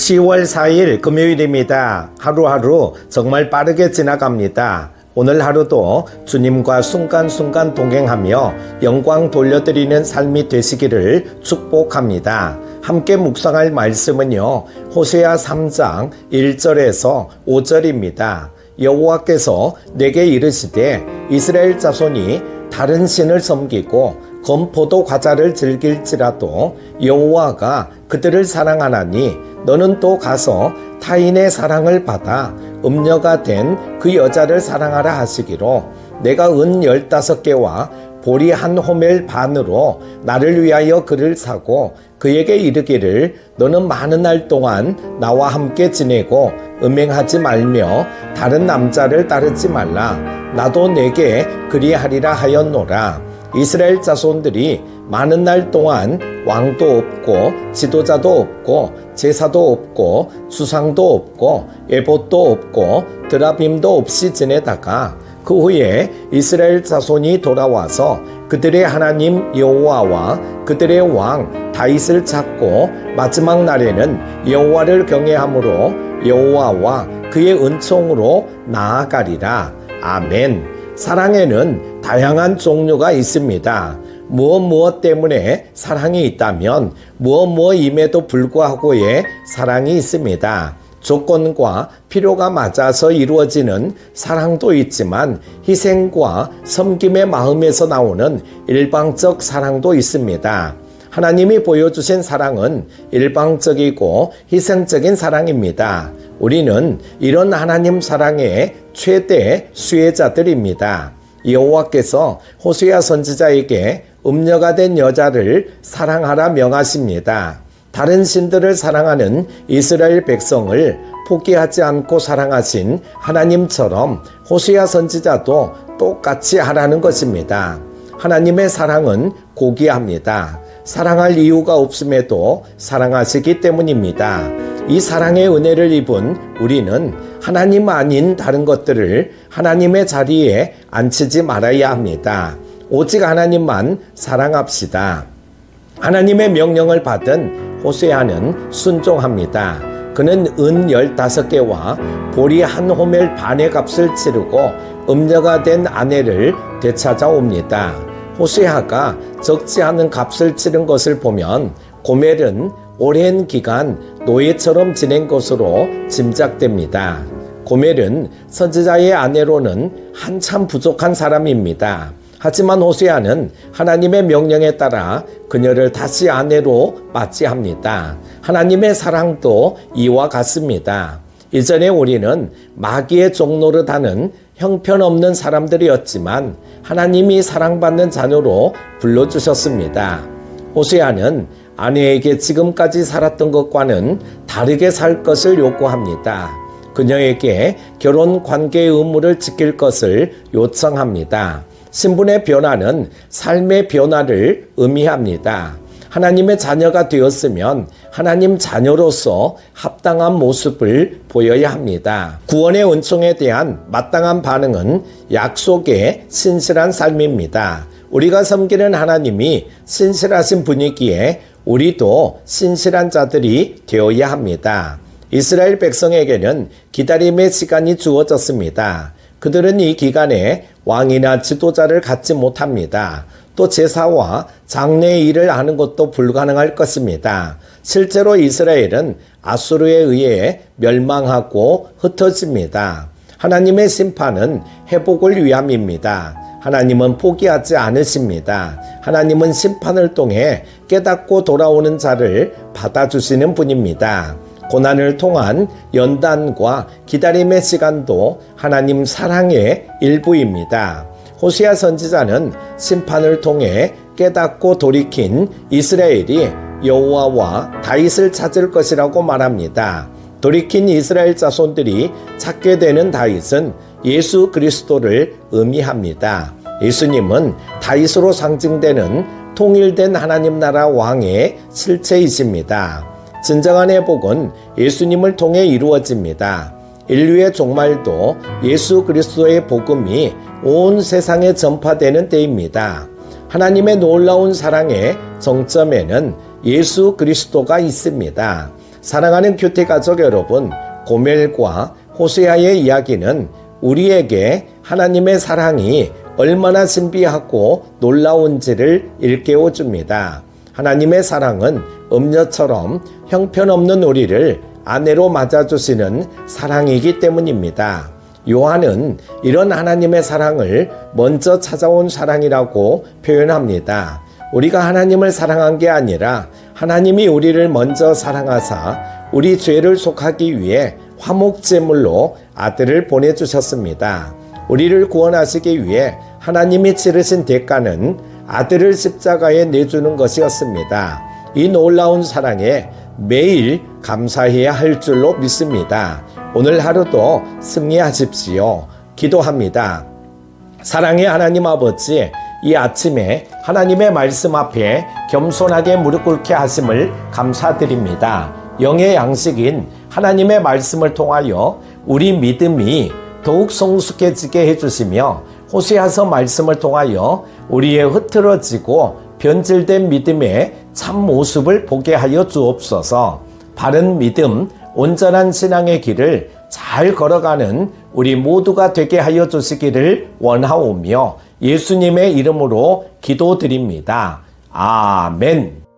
10월 4일 금요일입니다. 하루하루 정말 빠르게 지나갑니다. 오늘 하루도 주님과 순간순간 동행하며 영광 돌려드리는 삶이 되시기를 축복합니다. 함께 묵상할 말씀은요, 호세아 3장 1절에서 5절입니다. 여호와께서 내게 이르시되 이스라엘 자손이 다른 신을 섬기고 건포도 과자를 즐길지라도 여호와가 그들을 사랑하나니 너는 또 가서 타인의 사랑을 받아 음녀가 된 그 여자를 사랑하라 하시기로 내가 은 15개와 보리 한 호멜 반으로 나를 위하여 그를 사고 그에게 이르기를 너는 많은 날 동안 나와 함께 지내고 음행하지 말며 다른 남자를 따르지 말라. 나도 내게 그리하리라 하였노라. 이스라엘 자손들이 많은 날 동안 왕도 없고 지도자도 없고 제사도 없고 수상도 없고 에봇도 없고 드라빔도 없이 지내다가 그 후에 이스라엘 자손이 돌아와서 그들의 하나님 여호와와 그들의 왕 다윗을 찾고 마지막 날에는 여호와를 경외함으로 여호와와 그의 은총으로 나아가리라. 아멘. 사랑에는 다양한 종류가 있습니다. 무엇 때문에 사랑이 있다면 무엇임에도 불구하고의 사랑이 있습니다. 조건과 필요가 맞아서 이루어지는 사랑도 있지만 희생과 섬김의 마음에서 나오는 일방적 사랑도 있습니다. 하나님이 보여주신 사랑은 일방적이고 희생적인 사랑입니다. 우리는 이런 하나님 사랑의 최대 수혜자들입니다. 여호와께서 호세아 선지자에게 음녀가 된 여자를 사랑하라 명하십니다. 다른 신들을 사랑하는 이스라엘 백성을 포기하지 않고 사랑하신 하나님처럼 호세아 선지자도 똑같이 하라는 것입니다. 하나님의 사랑은 고귀합니다. 사랑할 이유가 없음에도 사랑하시기 때문입니다. 이 사랑의 은혜를 입은 우리는 하나님 아닌 다른 것들을 하나님의 자리에 앉히지 말아야 합니다. 오직 하나님만 사랑합시다. 하나님의 명령을 받은 호세아는 순종합니다. 그는 은 15개와 보리 한 호멜 반의 값을 치르고 음녀가 된 아내를 되찾아옵니다. 호세아가 적지 않은 값을 치른 것을 보면 고멜은 오랜 기간 노예처럼 지낸 것으로 짐작됩니다. 고멜은 선지자의 아내로는 한참 부족한 사람입니다. 하지만 호세아는 하나님의 명령에 따라 그녀를 다시 아내로 맞이합니다. 하나님의 사랑도 이와 같습니다. 이전에 우리는 마귀의 종노릇하는 형편없는 사람들이었지만 하나님이 사랑받는 자녀로 불러주셨습니다. 호세아는 아내에게 지금까지 살았던 것과는 다르게 살 것을 요구합니다. 그녀에게 결혼 관계의 의무를 지킬 것을 요청합니다. 신분의 변화는 삶의 변화를 의미합니다. 하나님의 자녀가 되었으면 하나님 자녀로서 합당한 모습을 보여야 합니다. 구원의 은총에 대한 마땅한 반응은 약속의 신실한 삶입니다. 우리가 섬기는 하나님이 신실하신 분이기에 우리도 신실한 자들이 되어야 합니다. 이스라엘 백성에게는 기다림의 시간이 주어졌습니다. 그들은 이 기간에 왕이나 지도자를 갖지 못합니다. 또 제사와 장례의 일을 하는 것도 불가능할 것입니다. 실제로 이스라엘은 아수르에 의해 멸망하고 흩어집니다. 하나님의 심판은 회복을 위함입니다. 하나님은 포기하지 않으십니다. 하나님은 심판을 통해 깨닫고 돌아오는 자를 받아주시는 분입니다. 고난을 통한 연단과 기다림의 시간도 하나님 사랑의 일부입니다. 호세아 선지자는 심판을 통해 깨닫고 돌이킨 이스라엘이 여호와와 다윗을 찾을 것이라고 말합니다. 돌이킨 이스라엘 자손들이 찾게 되는 다윗은 예수 그리스도를 의미합니다. 예수님은 다윗으로 상징되는 통일된 하나님 나라 왕의 실체이십니다. 진정한 회복은 예수님을 통해 이루어집니다. 인류의 종말도 예수 그리스도의 복음이 온 세상에 전파되는 때입니다. 하나님의 놀라운 사랑의 정점에는 예수 그리스도가 있습니다. 사랑하는 큐티 가족 여러분, 고멜과 호세아의 이야기는 우리에게 하나님의 사랑이 얼마나 신비하고 놀라운지를 일깨워 줍니다. 하나님의 사랑은 음녀처럼 형편없는 우리를 아내로 맞아주시는 사랑이기 때문입니다. 요한은 이런 하나님의 사랑을 먼저 찾아온 사랑이라고 표현합니다. 우리가 하나님을 사랑한 게 아니라 하나님이 우리를 먼저 사랑하사 우리 죄를 속하기 위해 화목제물로 아들을 보내주셨습니다. 우리를 구원하시기 위해 하나님이 치르신 대가는 아들을 십자가에 내주는 것이었습니다. 이 놀라운 사랑에 매일 감사해야 할 줄로 믿습니다. 오늘 하루도 승리하십시오. 기도합니다. 사랑의 하나님 아버지, 이 아침에 하나님의 말씀 앞에 겸손하게 무릎 꿇게 하심을 감사드립니다. 영의 양식인 하나님의 말씀을 통하여 우리 믿음이 더욱 성숙해지게 해주시며 호세아서 말씀을 통하여 우리의 흐트러지고 변질된 믿음의 참 모습을 보게 하여 주옵소서. 바른 믿음, 온전한 신앙의 길을 잘 걸어가는 우리 모두가 되게 하여 주시기를 원하오며 예수님의 이름으로 기도드립니다. 아멘.